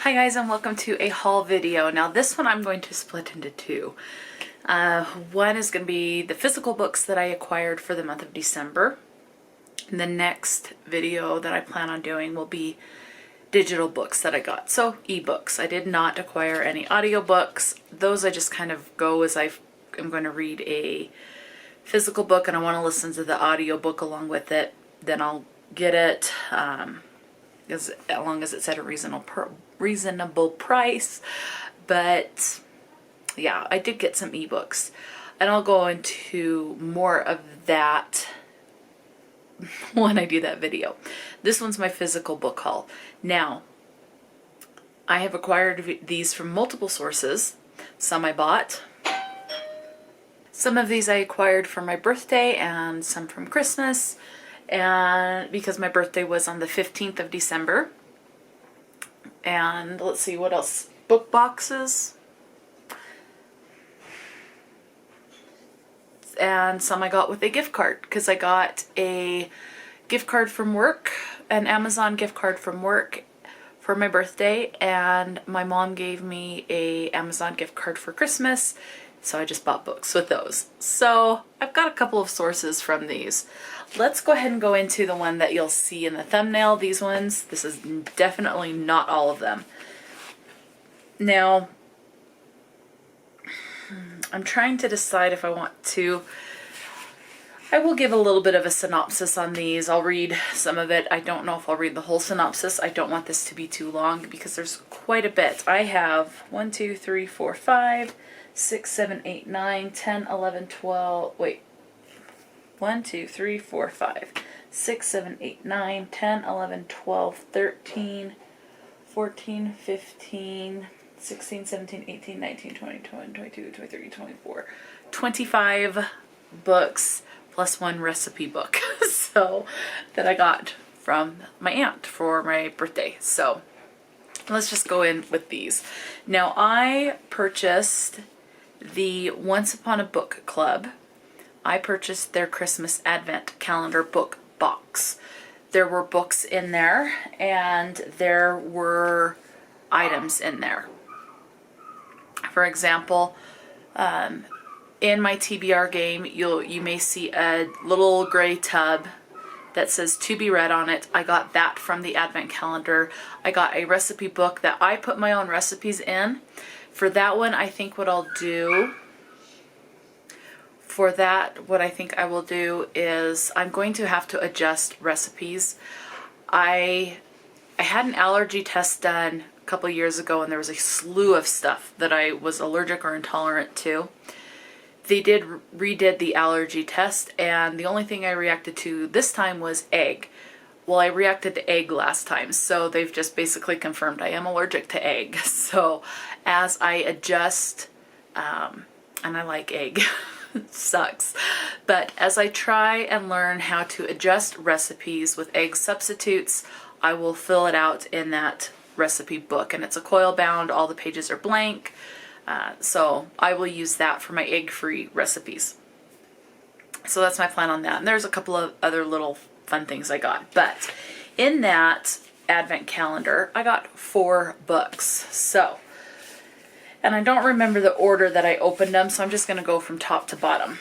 Hi guys, and welcome to a haul video. Now this one I'm going to split into two. One is going to be the physical books that I acquired for the month of December. And the next video that I plan on doing will be digital books that I got. So ebooks. I did not acquire any audiobooks. Those I just kind of go as I'm going to read a physical book and I want to listen to the audiobook along with it. Then I'll get it as long as it's at a reasonable price. But yeah, I did get some ebooks and I'll go into more of that when I do that video. This one's my physical book haul. Now, I have acquired these from multiple sources. Some I bought. Some of these I acquired for my birthday and some from Christmas. And because my birthday was on the 15th of December. And let's see what else. Book boxes. And some I got with a gift card because I got a gift card from work, an Amazon gift card from work for my birthday, and my mom gave me a Amazon gift card for Christmas, so I just bought books with those. So I've got a couple of sources from these. Let's go ahead and go into the one that you'll see in the thumbnail. These ones, this is definitely not all of them. Now, I'm trying to decide if I want to. I will give a little bit of a synopsis on these. I'll read some of it. I don't know if I'll read the whole synopsis. I don't want this to be too long because there's quite a bit. I have 1, 2, 3, 4, 5, 6, 7, 8, 9, 10, 11, 12. Wait. 1, 2, 3, 4, 5, 6, 7, 8, 9, 10, 11, 12, 13, 14, 15, 16, 17, 18, 19, 20, 21, 22, 23, 24, 25 books plus one recipe book so that I got from my aunt for my birthday. So let's just go in with these. Now I purchased the Once Upon a Book Club. I purchased their Christmas Advent Calendar book box. There were books in there and there were items in there. For example, in my TBR game, you may see a little gray tub that says to be read on it. I got that from the Advent Calendar. I got a recipe book that I put my own recipes in. For that one, I think what I'll do, what I think I will do is I'm going to have to adjust recipes. I had an allergy test done a couple years ago and there was a slew of stuff that I was allergic or intolerant to. They redid the allergy test and the only thing I reacted to this time was egg. Well, I reacted to egg last time, so they've just basically confirmed I am allergic to egg. So as I adjust, and I like egg, it sucks, but as I try and learn how to adjust recipes with egg substitutes, I will fill it out in that recipe book, and it's a coil bound, all the pages are blank, so I will use that for my egg-free recipes. So that's my plan on that, and there's a couple of other little fun things I got, but in that Advent Calendar I got 4 books. So, and I don't remember the order that I opened them, so I'm just going to go from top to bottom.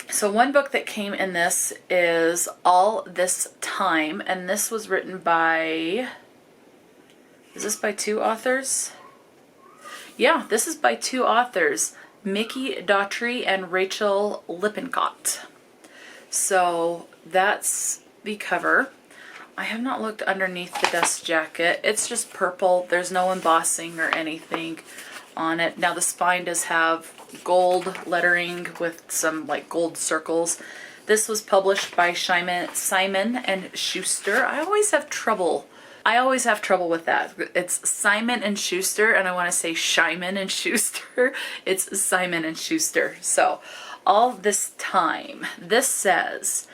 So one book that came in this is All This Time, and this was written by, is this by 2 authors? Yeah, this is by 2 authors, Mikki, Daughtry, and Rachel Lippincott. So that's the cover. I have not looked underneath the dust jacket. It's just purple. There's no embossing or anything on it. Now the spine does have gold lettering with some like gold circles. This was published by Simon and Schuster. I always have trouble with that. It's Simon and Schuster, and I want to say Shyman and Schuster. It's Simon and Schuster. So All This Time. This says,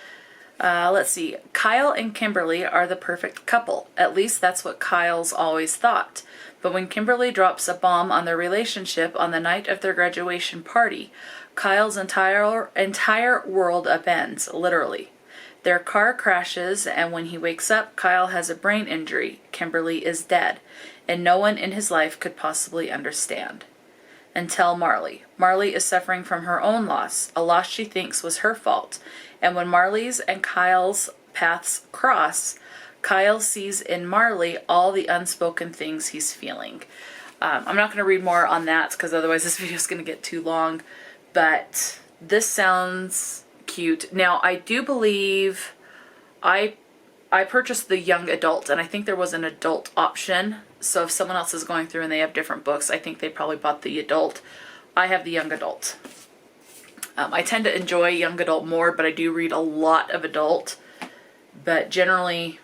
let's see, Kyle and Kimberly are the perfect couple. At least that's what Kyle's always thought. But when Kimberly drops a bomb on their relationship on the night of their graduation party, Kyle's entire world upends, literally. Their car crashes, and when he wakes up, Kyle has a brain injury. Kimberly is dead. and no one in his life could possibly understand. Until Marley. Marley is suffering from her own loss, a loss she thinks was her fault. And when Marley's and Kyle's paths cross, Kyle sees in Marley all the unspoken things he's feeling. I'm not going to read more on that because otherwise this video is going to get too long. But this sounds cute. Now, I do believe I purchased the young adult, and I think there was an adult option. So if someone else is going through and they have different books, I think they probably bought the adult. I have the young adult. I tend to enjoy young adult more, but I do read a lot of adult. But generally,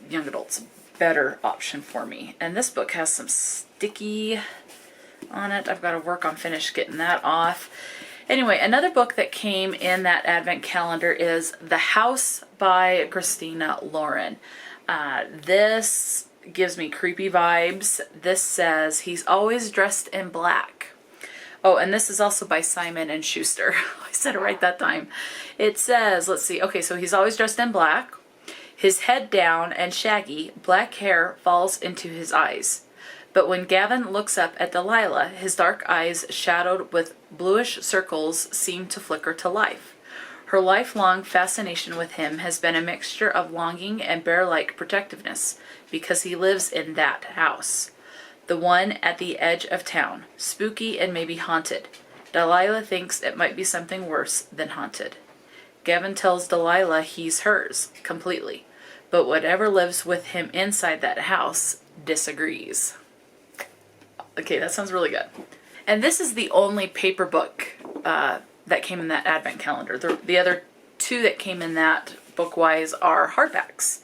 young adult's a better option for me. And this book has some sticky on it. I've got to work on getting that off. Anyway, another book that came in that advent calendar is The House by Christina Lauren. This gives me creepy vibes. This says he's always dressed in black. Oh, and this is also by Simon and Schuster. I said it right that time. It says, let's see. Okay, so he's always dressed in black. His head down and shaggy, black hair falls into his eyes. But when Gavin looks up at Delilah, his dark eyes shadowed with bluish circles seem to flicker to life. Her lifelong fascination with him has been a mixture of longing and bear-like protectiveness, because he lives in that house. The one at the edge of town, spooky and maybe haunted. Delilah thinks it might be something worse than haunted. Gavin tells Delilah he's hers, completely. But whatever lives with him inside that house disagrees. Okay, that sounds really good. And this is the only paper book that came in that advent calendar. The other two that came in that book-wise are hardbacks.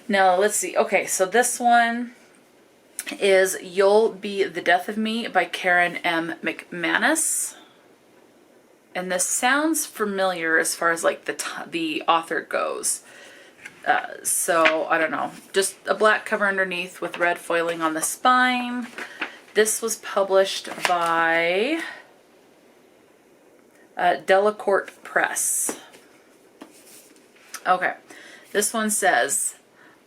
Now, let's see. Okay, so this one is You'll Be the Death of Me by Karen M. McManus. And this sounds familiar as far as like the author goes. So, I don't know. Just a black cover underneath with red foiling on the spine. This was published by Delacorte Press. Okay. This one says,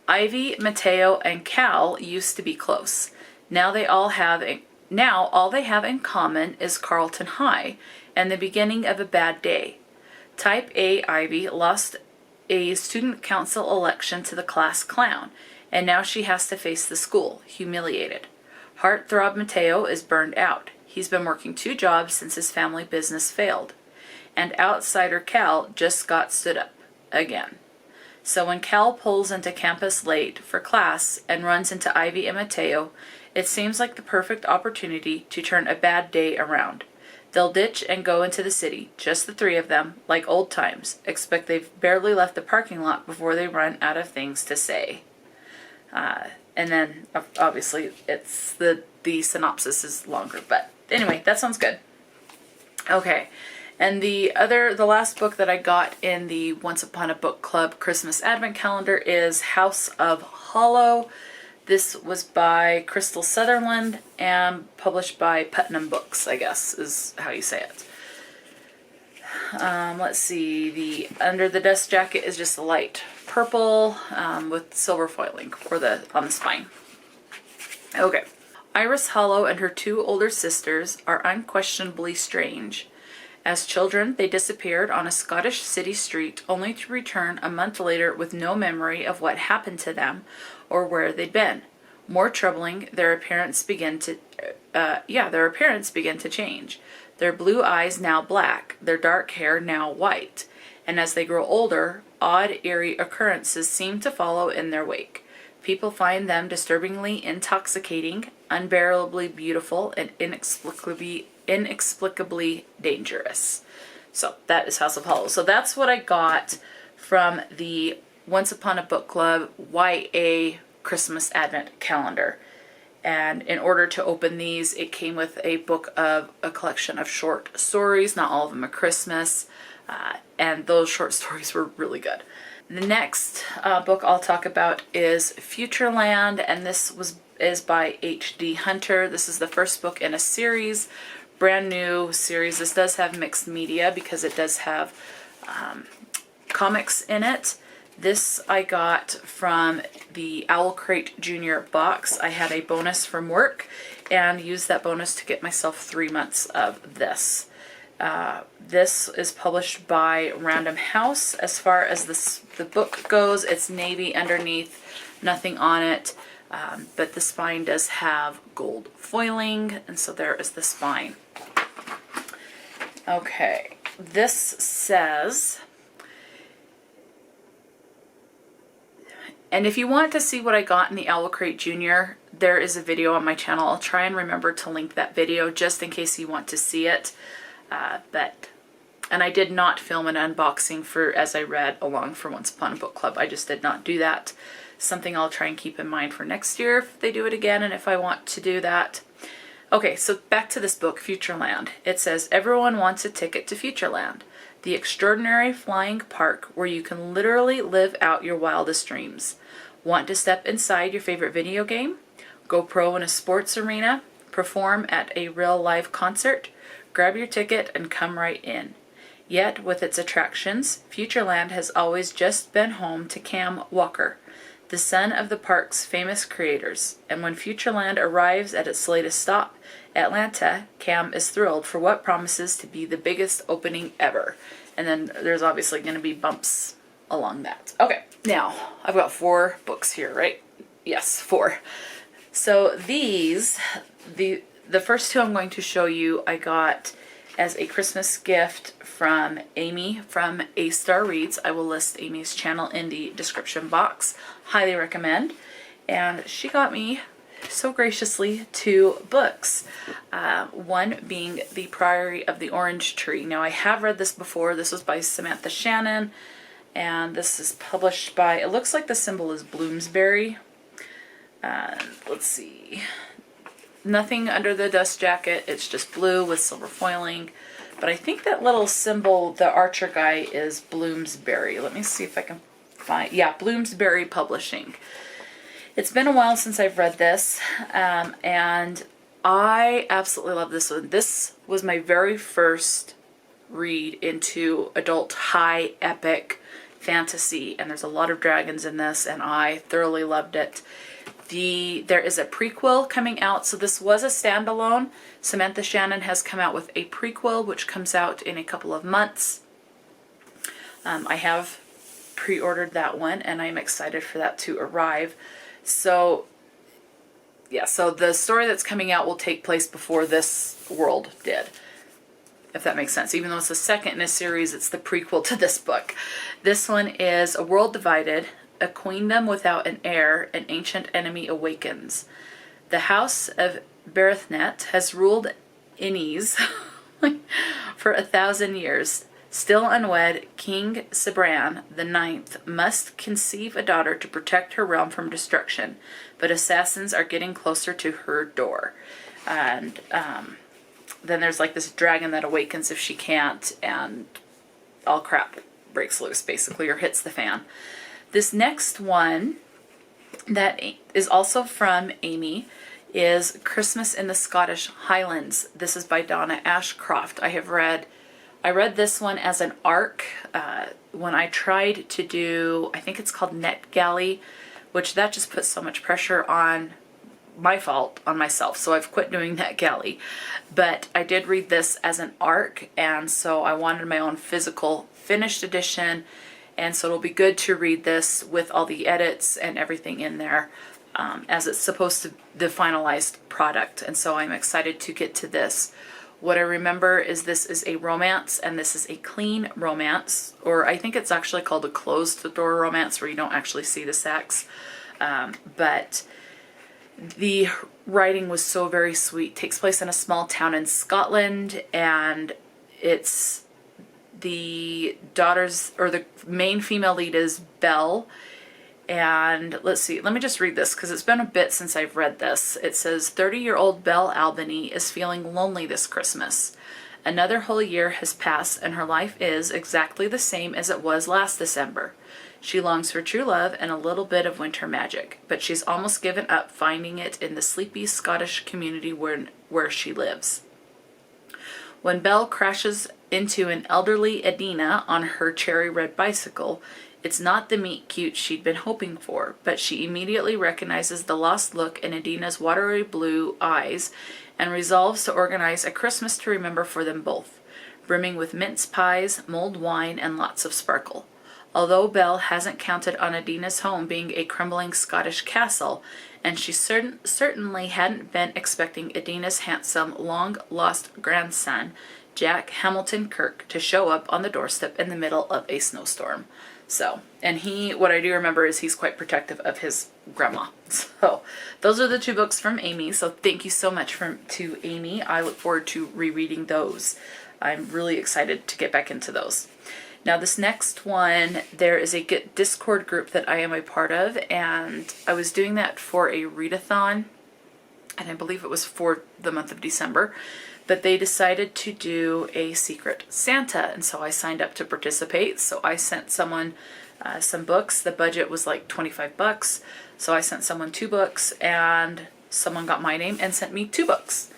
Ivy, Mateo, and Cal used to be close. Now all they have in common is Carlton High and the beginning of a bad day. Type A Ivy lost a student council election to the class clown, and now she has to face the school, humiliated. Heartthrob Mateo is burned out. He's been working 2 jobs since his family business failed. And outsider Cal just got stood up again. So when Cal pulls into campus late for class and runs into Ivy and Mateo, it seems like the perfect opportunity to turn a bad day around. They'll ditch and go into the city, just the 3 of them, like old times, except they've barely left the parking lot before they run out of things to say. And then, obviously, it's the synopsis is longer, but anyway, that sounds good. Okay, and the last book that I got in the Once Upon a Book Club Christmas Advent Calendar is House of Hollow. This was by Krystal Sutherland and published by Putnam Books, I guess is how you say it. Let's see, under the dust jacket is just a light purple with silver foiling on the spine. Okay. Iris Hollow and her 2 older sisters are unquestionably strange. As children, they disappeared on a Scottish city street only to return a month later with no memory of what happened to them or where they'd been. More troubling, their appearance began to change. Their blue eyes now black, their dark hair now white, and as they grow older, odd, eerie occurrences seem to follow in their wake. People find them disturbingly intoxicating, unbearably beautiful, and inexplicably dangerous. So that is House of Hollow. So that's what I got from the Once Upon a Book Club YA Christmas Advent Calendar. And in order to open these, it came with a collection of short stories. Not all of them are Christmas. And those short stories were really good. The next book I'll talk about is Futureland, and this is by H.D. Hunter. This is the first book in a series, brand new series. This does have mixed media because it does have comics in it. This I got from the OwlCrate Jr box. I had a bonus from work and used that bonus to get myself 3 months of this. This is published by Random House. As far as the book goes, it's navy underneath, nothing on it, but the spine does have gold foiling, and so there is the spine. Okay, this says, and if you want to see what I got in the OwlCrate Jr, there is a video on my channel. I'll try and remember to link that video just in case you want to see it. And I did not film an unboxing for As I Read Along for Once Upon a Book Club. I just did not do that. Something I'll try and keep in mind for next year if they do it again and if I want to do that. Okay, so back to this book, Futureland. It says, everyone wants a ticket to Futureland, the extraordinary flying park where you can literally live out your wildest dreams. Want to step inside your favorite video game? Go pro in a sports arena? Perform at a real live concert? Grab your ticket and come right in. Yet, with its attractions, Futureland has always just been home to Cam Walker, the son of the park's famous creators. And when Futureland arrives at its latest stop, Atlanta, Cam is thrilled for what promises to be the biggest opening ever. And then there's obviously going to be bumps along that. Okay, now I've got 4 books here, right? Yes, 4. So these, the first 2 I'm going to show you I got as a Christmas gift from Amy from A Star Reads. I will list Amy's channel in the description box. Highly recommend. And she got me so graciously 2 books. One being The Priory of the Orange Tree. Now I have read this before. This was by Samantha Shannon. And this is published by, it looks like the symbol is Bloomsbury. Let's see. Nothing under the dust jacket. It's just blue with silver foiling. But I think that little symbol, the Archer guy, is Bloomsbury. Let me see if I can find, yeah, Bloomsbury Publishing. It's been a while since I've read this, and I absolutely love this one. This was my very first read into adult high epic fantasy, and there's a lot of dragons in this, and I thoroughly loved it. There is a prequel coming out, so this was a standalone. Samantha Shannon has come out with a prequel, which comes out in a couple of months. I have pre-ordered that one, and I'm excited for that to arrive. So, yeah, so the story that's coming out will take place before this world did, if that makes sense. Even though it's the second in a series, it's the prequel to this book. This one is A World Divided, a queendom without an heir, an ancient enemy awakens. The house of Berethnet has ruled Innis for 1,000 years. Still unwed, King Sabran the Ninth must conceive a daughter to protect her realm from destruction, but assassins are getting closer to her door. And then there's like this dragon that awakens if she can't, and all crap breaks loose basically, or hits the fan. This next one that is also from Amy is Christmas in the Scottish Highlands. This is by Donna Ashcroft. I read this one as an ARC when I tried to do, I think it's called NetGalley, which that just puts so much pressure on my fault, on myself. So I've quit doing NetGalley. But I did read this as an ARC, and so I wanted my own physical finished edition. And so it'll be good to read this with all the edits and everything in there, as it's supposed to the finalized product. And so I'm excited to get to this. What I remember is this is a romance, and this is a clean romance, or I think it's actually called a closed-door romance where you don't actually see the sex. But the writing was so very sweet. It takes place in a small town in Scotland, and it's the daughters, or the main female lead is Belle. And let's see, let me just read this because it's been a bit since I've read this. It says, 30-year-old Belle Albany is feeling lonely this Christmas. Another whole year has passed and her life is exactly the same as it was last December. She longs for true love and a little bit of winter magic, but she's almost given up finding it in the sleepy Scottish community where she lives. When Belle crashes into an elderly Edina on her cherry red bicycle, It's not the meet cute she'd been hoping for, but she immediately recognizes the lost look in Adina's watery blue eyes and resolves to organize a Christmas to remember for them both, brimming with mince pies, mulled wine, and lots of sparkle. Although Belle hasn't counted on Adina's home being a crumbling Scottish castle, and she certainly hadn't been expecting Adina's handsome, long-lost grandson, Jack Hamilton Kirk, to show up on the doorstep in the middle of a snowstorm. So, and what I do remember is he's quite protective of his grandma. So, those are the 2 books from Amy. So, thank you so much to Amy. I look forward to rereading those. I'm really excited to get back into those. Now, this next one, there is a Discord group that I am a part of, and I was doing that for a readathon, and I believe it was for the month of December. But they decided to do a Secret Santa, and so I signed up to participate. So I sent someone some books. The budget was like $25, so I sent someone 2 books, and someone got my name and sent me 2 books.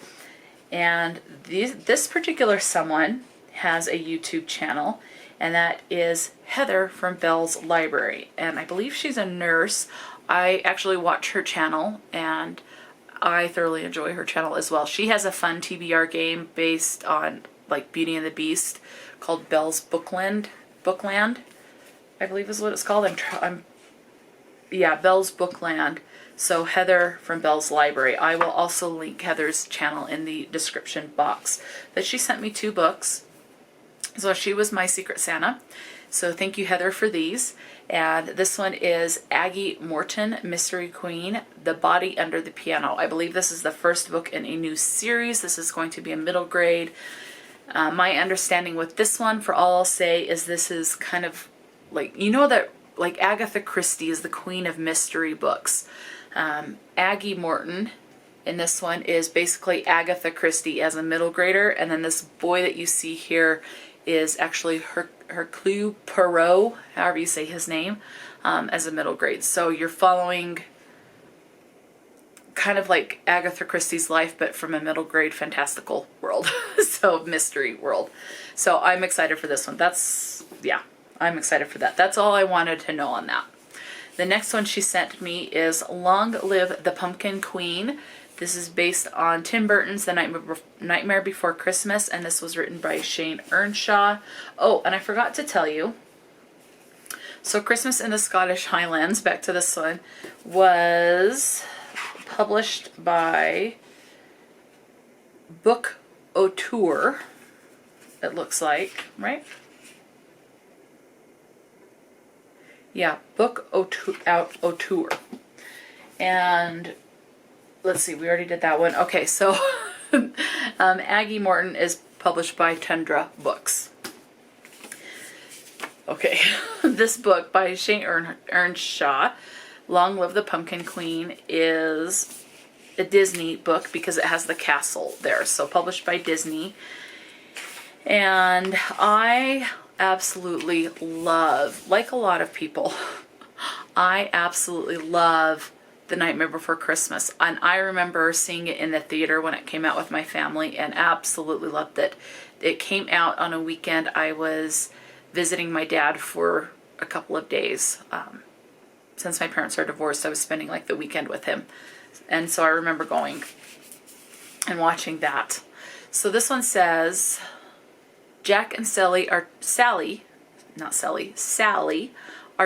And this particular someone has a YouTube channel, and that is Heather from Belle's Library, and I believe she's a nurse. I actually watch her channel, and I thoroughly enjoy her channel as well. She has a fun TBR game based on like Beauty and the Beast called Belle's Bookland, I believe is what it's called. Yeah, Belle's Bookland. So Heather from Belle's Library. I will also link Heather's channel in the description box. But she sent me 2 books. So she was my Secret Santa. So thank you, Heather, for these. And this one is Aggie Morton, Mystery Queen, The Body Under the Piano. I believe this is the first book in a new series. This is going to be a middle grade. My understanding with this one, for all I'll say, is this is kind of like, you know that like Agatha Christie is the queen of mystery books. Aggie Morton in this one is basically Agatha Christie as a middle grader. And then this boy that you see here is actually Hercule Poirot, however you say his name, as a middle grade. So you're following kind of like Agatha Christie's life, but from a middle grade fantastical world. So mystery world. So I'm excited for this one. I'm excited for that. That's all I wanted to know on that. The next one she sent me is Long Live the Pumpkin Queen. This is based on Tim Burton's The Nightmare Before Christmas, and this was written by Shane Earnshaw. Oh, and I forgot to tell you, so Christmas in the Scottish Highlands, back to this one, was published by Book Auteur, it looks like, right? Yeah, Book Auteur. And let's see, we already did that one. Okay, so Aggie Morton is published by Tundra Books. Okay, this book by Shane Earnshaw, Long Live the Pumpkin Queen, is a Disney book because it has the castle there. So published by Disney. And I absolutely love, like a lot of people, I absolutely love The Nightmare Before Christmas. And I remember seeing it in the theater when it came out with my family and absolutely loved it. It came out on a weekend. I was visiting my dad for a couple of days. Since my parents are divorced, I was spending like the weekend with him. And so I remember going and watching that. So this one says, Jack and Sally are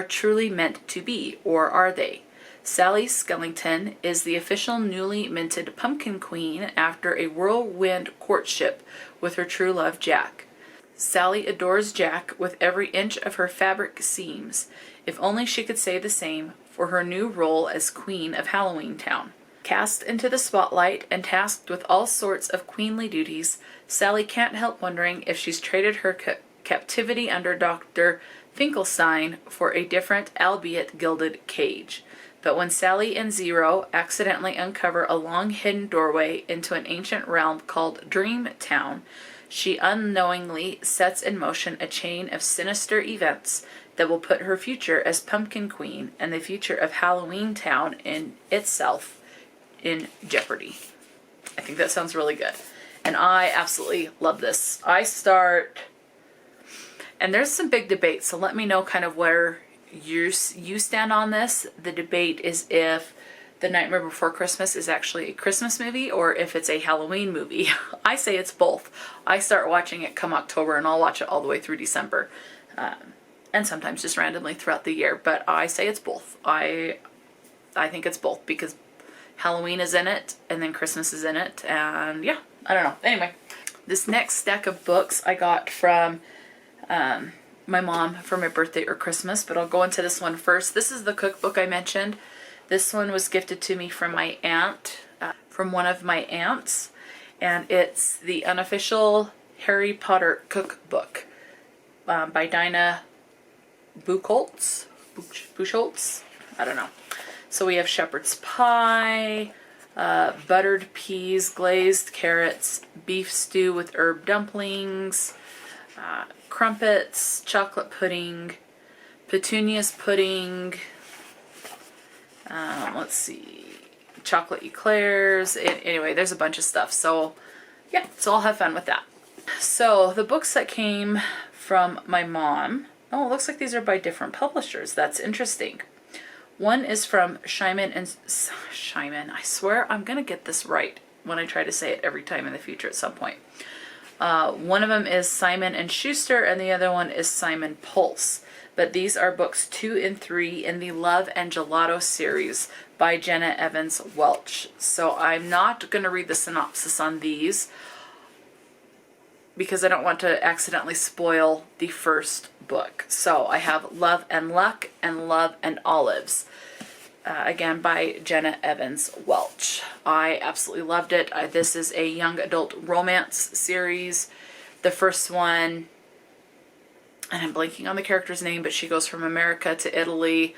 truly meant to be, or are they? Sally Skellington is the official newly minted Pumpkin Queen after a whirlwind courtship with her true love, Jack. Sally adores Jack with every inch of her fabric seams. If only she could say the same for her new role as Queen of Halloween Town. Cast into the spotlight and tasked with all sorts of queenly duties, Sally can't help wondering if she's traded her captivity under Dr. Finkelstein for a different, albeit gilded, cage. But when Sally and Zero accidentally uncover a long-hidden doorway into an ancient realm called Dream Town, she unknowingly sets in motion a chain of sinister events that will put her future as Pumpkin Queen and the future of Halloween Town in itself in jeopardy. I think that sounds really good. And I absolutely love this. And there's some big debates, so let me know kind of where you stand on this. The debate is if The Nightmare Before Christmas is actually a Christmas movie or if it's a Halloween movie. I say it's both. I start watching it come October and I'll watch it all the way through December. And sometimes just randomly throughout the year. But I say it's both. I think it's both because Halloween is in it and then Christmas is in it. And yeah, I don't know. Anyway, this next stack of books I got from my mom for my birthday or Christmas. But I'll go into this one first. This is the cookbook I mentioned. This one was gifted to me from my aunt, from one of my aunts, and it's the unofficial Harry Potter cookbook by Donna Buchholz. I don't know. So we have shepherd's pie, buttered peas, glazed carrots, beef stew with herb dumplings, crumpets, chocolate pudding, petunias pudding, let's see, chocolate eclairs. Anyway, there's a bunch of stuff. So yeah, so I'll have fun with that. So the books that came from my mom, oh, it looks like these are by different publishers. That's interesting. One is from Shannon and Shannon. I swear I'm gonna get this right when I try to say it every time in the future at some point. One of them is Simon and Schuster, and the other one is Simon Pulse. But these are books 2 and 3 in the Love and Gelato series by Jenna Evans Welch. So I'm not going to read the synopsis on these because I don't want to accidentally spoil the first book. So I have Love and Luck and Love and Olives, again by Jenna Evans Welch. I absolutely loved it. This is a young adult romance series. The first one, and I'm blanking on the character's name, but she goes from America to Italy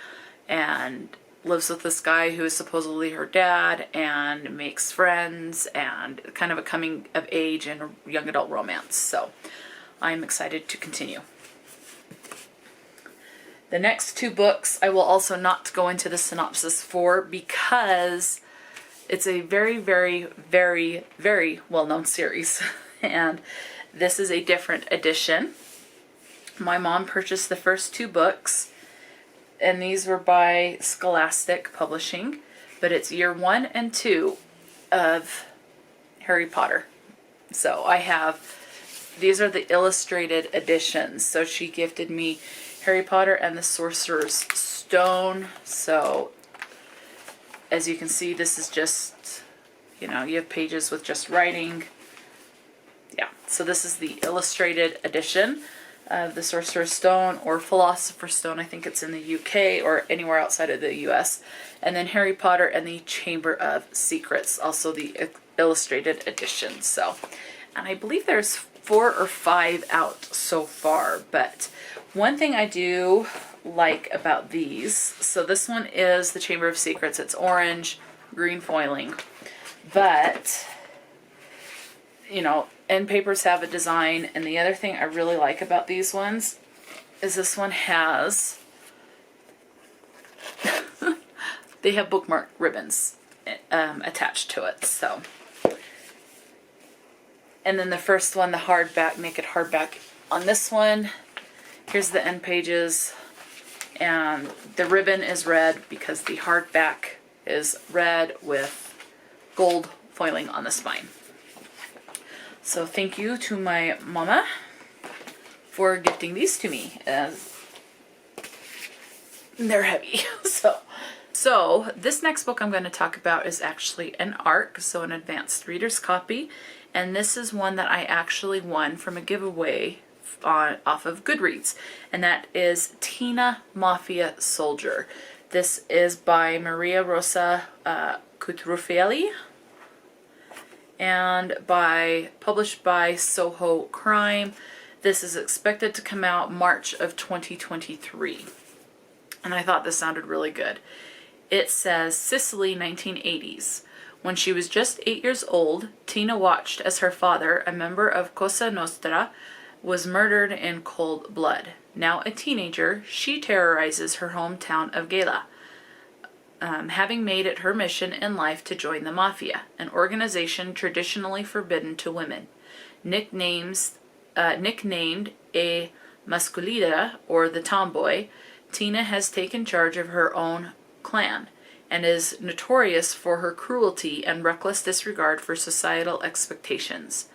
and lives with this guy who is supposedly her dad and makes friends and kind of a coming of age and young adult romance. So I'm excited to continue. The next 2 books I will also not go into the synopsis for because it's a very, very, very, very well-known series. And this is a different edition. My mom purchased the first 2 books, and these were by Scholastic Publishing, but it's year 1 and 2 of Harry Potter. So I have, these are the illustrated editions. So she gifted me Harry Potter and the Sorcerer's Stone. So as you can see, this is just, you know, you have pages with just writing. Yeah, so this is the illustrated edition of the Sorcerer's Stone, or Philosopher's Stone. I think it's in the UK or anywhere outside of the US. And then Harry Potter and the Chamber of Secrets, also the illustrated edition. So, and I believe there's 4 or 5 out so far. But one thing I do like about these, so this one is the Chamber of Secrets. It's orange, green foiling. But, you know, end papers have a design, and the other thing I really like about these ones is this one has they have bookmark ribbons attached to it. So, and then the first one, the hardback, make it hardback on this one. Here's the end pages, and the ribbon is red because the hardback is red with gold foiling on the spine. So thank you to my mama for gifting these to me. They're heavy. So this next book I'm going to talk about is actually an ARC, so an advanced reader's copy. And this is one that I actually won from a giveaway off of Goodreads. And that is Tina Mafia Soldier. This is by Maria Rosa Cutrufeli, and published by Soho Crime. This is expected to come out March of 2023. And I thought this sounded really good. It says, Sicily, 1980s. When she was just 8 years old, Tina watched as her father, a member of Cosa Nostra, was murdered in cold blood. Now a teenager, she terrorizes her hometown of Gela, having made it her mission in life to join the Mafia, an organization traditionally forbidden to women. Nicknamed a Masculita, or the tomboy, Tina has taken charge of her own clan and is notorious for her cruelty and reckless disregard for societal expectations.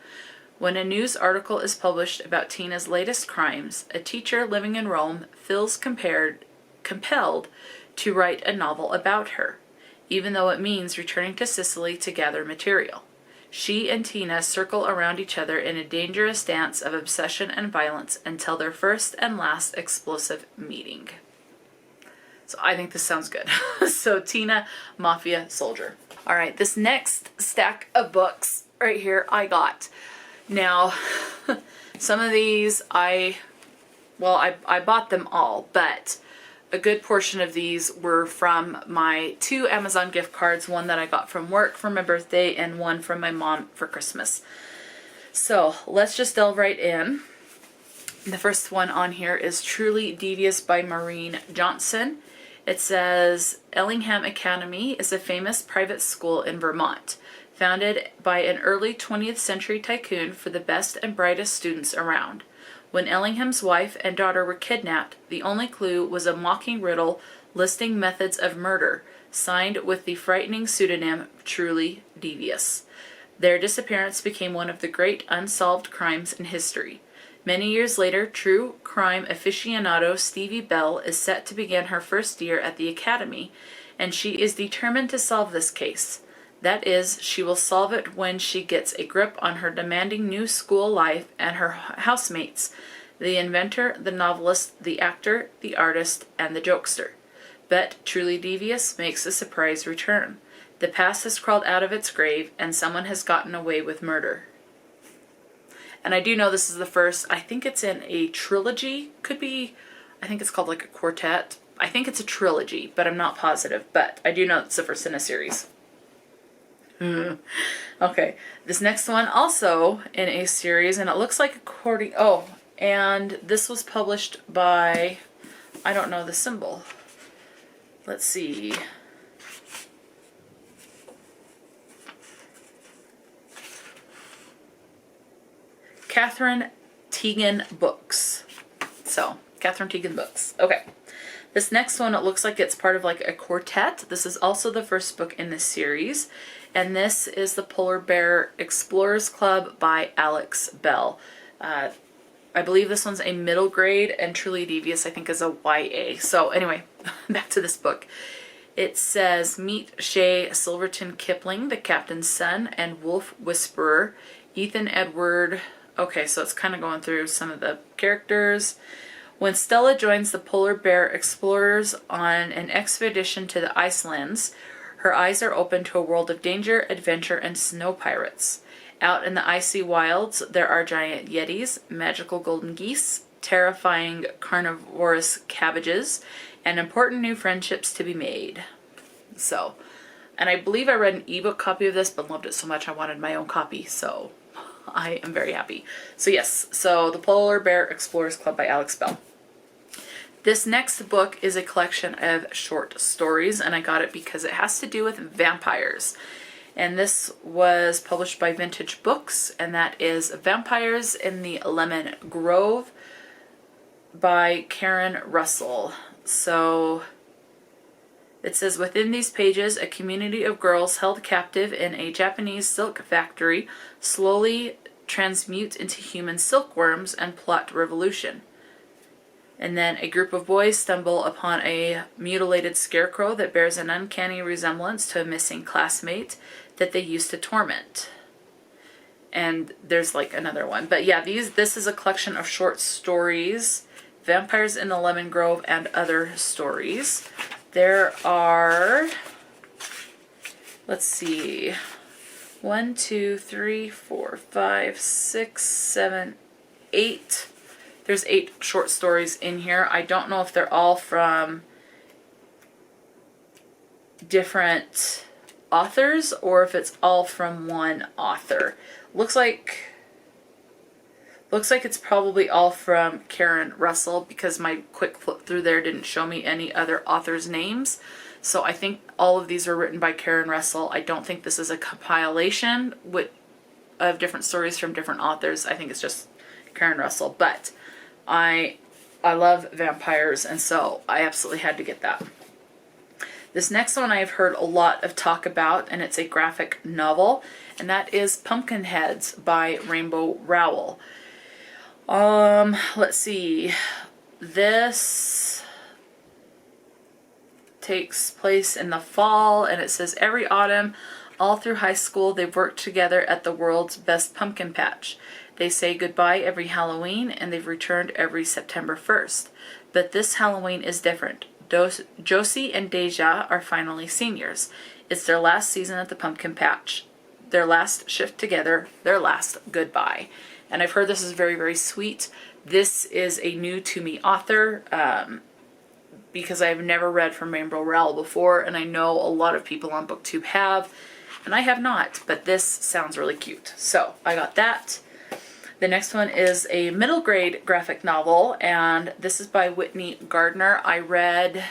When a news article is published about Tina's latest crimes, a teacher living in Rome feels compelled to write a novel about her, even though it means returning to Sicily to gather material. She and Tina circle around each other in a dangerous dance of obsession and violence until their first and last explosive meeting. So I think this sounds good. So Tina, Mafia Soldier. All right, this next stack of books right here I got. Now, some of these I bought them all, but a good portion of these were from my 2 Amazon gift cards, one that I got from work for my birthday and one from my mom for Christmas. So let's just delve right in. The first one on here is Truly Devious by Maureen Johnson. It says, Ellingham Academy is a famous private school in Vermont, founded by an early 20th century tycoon for the best and brightest students around. When Ellingham's wife and daughter were kidnapped, the only clue was a mocking riddle listing methods of murder, signed with the frightening pseudonym Truly Devious. Their disappearance became one of the great unsolved crimes in history. Many years later, true crime aficionado Stevie Bell is set to begin her first year at the academy, and she is determined to solve this case. That is, she will solve it when she gets a grip on her demanding new school life and her housemates, the inventor, the novelist, the actor, the artist, and the jokester. But Truly Devious makes a surprise return. The past has crawled out of its grave, and someone has gotten away with murder. And I do know this is the first, I think it's in a trilogy, could be, I think it's called like a quartet. I think it's a trilogy, but I'm not positive, but I do know it's the first in a series. Okay, this next one also in a series, and it looks like and this was published by, I don't know the symbol. Let's see. Catherine Teagan Books. So, Catherine Teagan Books. Okay. This next one, it looks like it's part of like a quartet. This is also the first book in this series. And this is the Polar Bear Explorers Club by Alex Bell. I believe this one's a middle grade, and Truly Devious, I think, is a YA. So anyway, back to this book. It says, meet Shay Silverton Kipling, the captain's son, and wolf whisperer, Ethan Edward. Okay, so it's kind of going through some of the characters. When Stella joins the Polar Bear Explorers on an expedition to the Icelands, her eyes are open to a world of danger, adventure, and snow pirates. Out in the icy wilds, there are giant yetis, magical golden geese, terrifying carnivorous cabbages, and important new friendships to be made. So, and I believe I read an ebook copy of this, but loved it so much I wanted my own copy, so I am very happy. So yes, so the Polar Bear Explorers Club by Alex Bell. This next book is a collection of short stories, and I got it because it has to do with vampires. And this was published by Vintage Books, and that is Vampires in the Lemon Grove by Karen Russell. So it says, within these pages, a community of girls held captive in a Japanese silk factory slowly transmute into human silkworms and plot revolution. And then a group of boys stumble upon a mutilated scarecrow that bears an uncanny resemblance to a missing classmate that they used to torment. And there's like another one. But yeah, this is a collection of short stories, Vampires in the Lemon Grove and Other Stories. There are, let's see, 1, 2, 3, 4, 5, 6, 7, 8. There's 8 short stories in here. I don't know if they're all from different authors or if it's all from one author. Looks like it's probably all from Karen Russell, because my quick flip through there didn't show me any other authors' names. So I think all of these are written by Karen Russell. I don't think this is a compilation of different stories from different authors. I think it's just Karen Russell. But I I love vampires, and so I absolutely had to get that. This next one I have heard a lot of talk about, and it's a graphic novel, and that is Pumpkinheads by Rainbow Rowell. Let's see. This takes place in the fall, and it says every autumn, all through high school, they've worked together at the world's best pumpkin patch. They say goodbye every Halloween, and they've returned every September 1st. But this Halloween is different. Josie and Deja are finally seniors. It's their last season at the pumpkin patch. Their last shift together, their last goodbye. And I've heard this is very, very sweet. This is a new to me author, because I've never read from Rainbow Rowell before, and I know a lot of people on BookTube have, and I have not, but this sounds really cute. So I got that. The next one is a middle grade graphic novel, and this is by Whitney Gardner. I read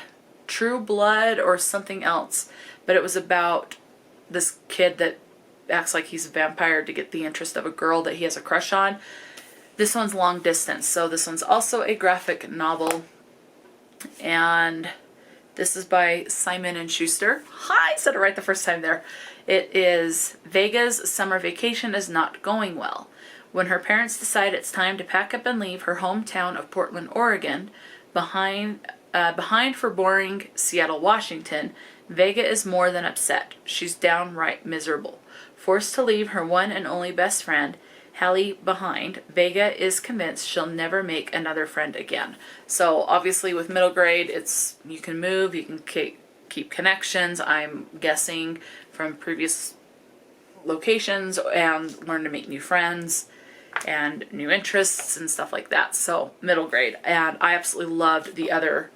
True Blood or something else, but it was about this kid that acts like he's a vampire to get the interest of a girl that he has a crush on. This one's long distance, so this one's also a graphic novel, and this is by Simon & Schuster. Hi, I said it right the first time there. It is Vega's summer vacation is not going well. When her parents decide it's time to pack up and leave her hometown of Portland, Oregon, behind for boring Seattle, Washington, Vega is more than upset. She's downright miserable. Forced to leave her one and only best friend, Hallie, behind, Vega is convinced she'll never make another friend again. So obviously with middle grade, it's you can move, you can keep connections, I'm guessing, from previous locations, and learn to make new friends and new interests and stuff like that. So middle grade. And I absolutely loved the other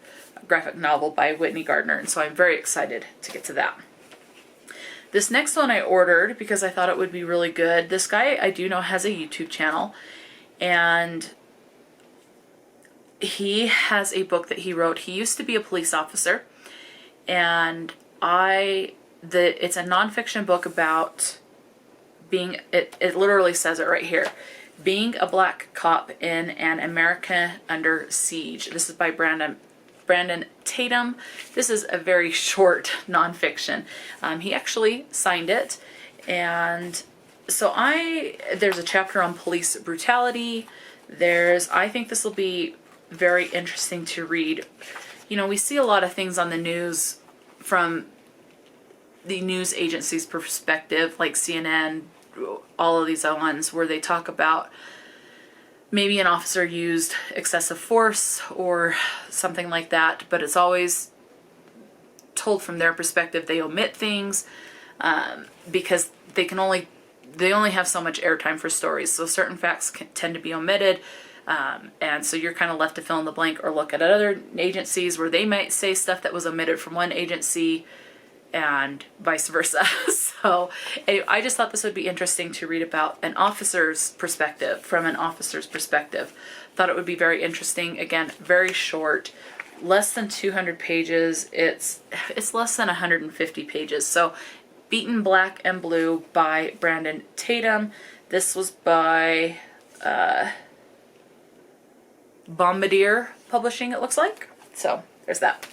graphic novel by Whitney Gardner, and so I'm very excited to get to that. This next one I ordered because I thought it would be really good. This guy I do know has a YouTube channel, and he has a book that he wrote. He used to be a police officer, and it's a nonfiction book about being, it literally says it right here, being a black cop in an America under siege. This is by Brandon Tatum. This is a very short nonfiction. He actually signed it, and so there's a chapter on police brutality. I think this will be very interesting to read. You know, we see a lot of things on the news from the news agency's perspective, like CNN, all of these other ones, where they talk about maybe an officer used excessive force or something like that, but it's always told from their perspective. They omit things because they only have so much airtime for stories, so certain facts tend to be omitted, and so you're kind of left to fill in the blank or look at other agencies where they might say stuff that was omitted from one agency and vice versa. So anyway, I just thought this would be interesting to read about an officer's perspective, from an officer's perspective. Thought it would be very interesting. Again, very short, less than 200 pages. It's less than 150 pages. So Beaten Black and Blue by Brandon Tatum. This was by Bombardier Publishing, it looks like. So there's that.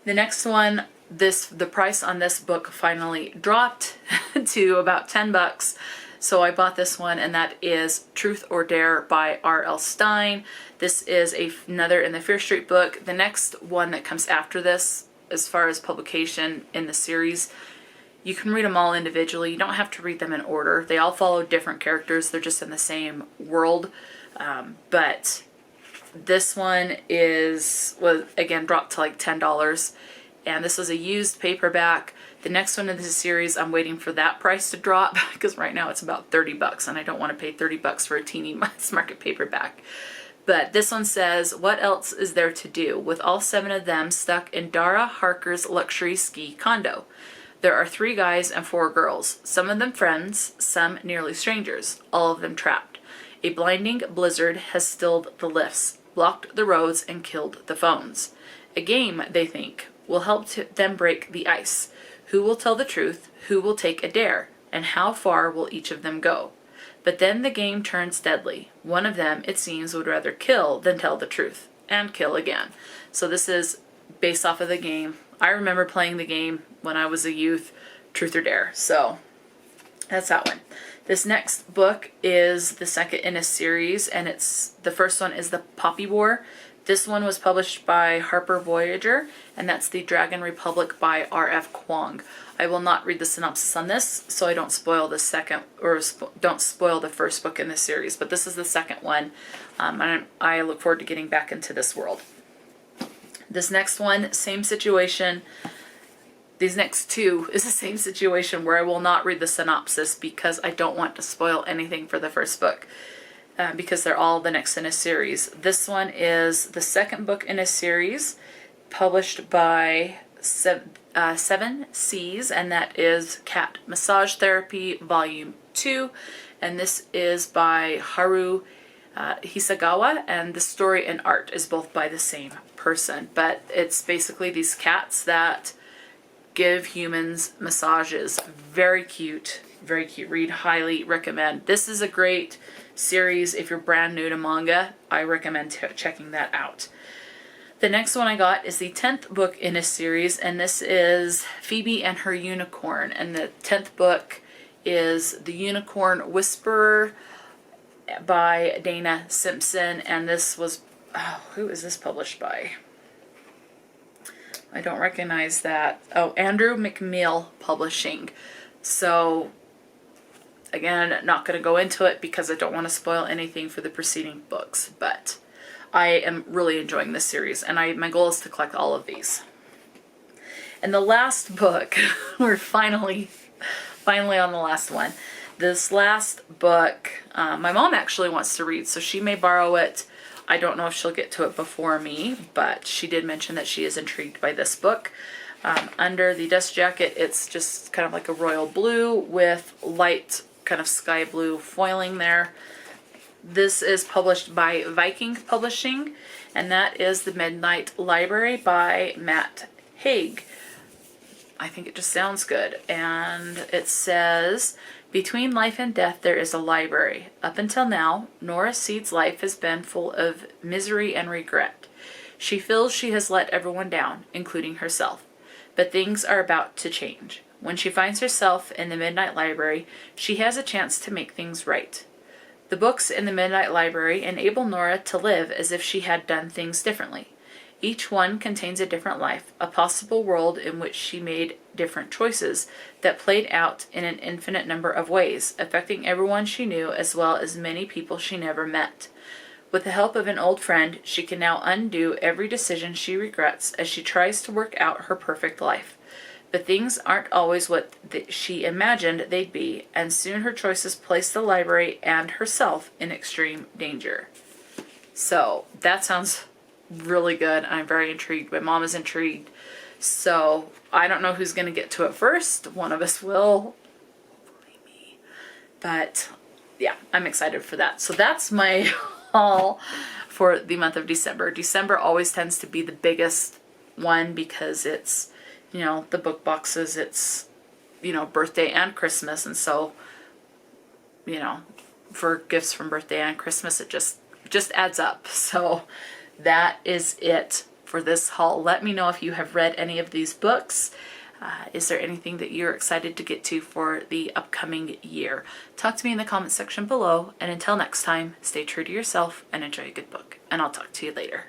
The next one, the price on this book finally dropped to about $10. So I bought this one, and that is Truth or Dare by R.L. Stine. This is another in the Fear Street book. The next one that comes after this, as far as publication in the series, you can read them all individually. You don't have to read them in order. They all follow different characters. They're just in the same world. But this one was again dropped to like $10. And this was a used paperback. The next one in this series, I'm waiting for that price to drop because right now it's about $30, and I don't want to pay $30 for a teeny mass market paperback. But this one says, what else is there to do with all 7 of them stuck in Dara Harker's luxury ski condo? There are 3 guys and 4 girls, some of them friends, some nearly strangers, all of them trapped. A blinding blizzard has stilled the lifts, blocked the roads, and killed the phones. A game, they think, will help them break the ice. Who will tell the truth? Who will take a dare? And how far will each of them go? But then the game turns deadly. One of them, it seems, would rather kill than tell the truth, and kill again. So this is based off of the game. I remember playing the game when I was a youth, Truth or Dare. So that's that one. This next book is the second in a series, and the first one is The Poppy War. This one was published by Harper Voyager, and that's The Dragon Republic by R.F. Kuang. I will not read the synopsis on this, so I don't spoil the second, or don't spoil the first book in the series, but this is the second one, and I look forward to getting back into this world. This next one, same situation. These next two is the same situation where I will not read the synopsis because I don't want to spoil anything for the first book, because they're all the next in a series. This one is the second book in a series published by Seven Seas, and that is Cat Massage Therapy Volume 2, and this is by Haru Hisagawa, and the story and art is both by the same person, but it's basically these cats that give humans massages. Very cute, very cute read. Highly recommend. This is a great series if you're brand new to manga. I recommend checking that out. The next one I got is the 10th book in a series, and this is Phoebe and Her Unicorn, and the 10th book is The Unicorn Whisperer by Dana Simpson, and this was, who is this published by? I don't recognize that. Oh, Andrew McMill Publishing. So, again, not going to go into it because I don't want to spoil anything for the preceding books, but I am really enjoying this series, and my goal is to collect all of these. And the last book, we're finally on the last one. This last book, my mom actually wants to read, so she may borrow it. I don't know if she'll get to it before me, but she did mention that she is intrigued by this book. Under the dust jacket, it's just kind of like a royal blue with light kind of sky blue foiling there. This is published by Viking Publishing, and that is The Midnight Library by Matt Haig. I think it just sounds good. And it says, between life and death there is a library. Up until now, Nora Seed's life has been full of misery and regret. She feels she has let everyone down, including herself. But things are about to change. When she finds herself in the Midnight Library, she has a chance to make things right. The books in the Midnight Library enable Nora to live as if she had done things differently. Each one contains a different life, a possible world in which she made different choices that played out in an infinite number of ways, affecting everyone she knew as well as many people she never met. With the help of an old friend, she can now undo every decision she regrets as she tries to work out her perfect life. But things aren't always what she imagined they'd be, and soon her choices place the library and herself in extreme danger. So, that sounds really good. I'm very intrigued. My mom is intrigued. So, I don't know who's going to get to it first. One of us will. Hopefully me. But, yeah, I'm excited for that. So, that's my haul for the month of December. December always tends to be the biggest one because it's, you know, the book boxes, it's, you know, birthday and Christmas, and so, you know, for gifts from birthday and Christmas, it just adds up. So that is it for this haul. Let me know if you have read any of these books. Is there anything that you're excited to get to for the upcoming year? Talk to me in the comments section below, and until next time, stay true to yourself and enjoy a good book, and I'll talk to you later.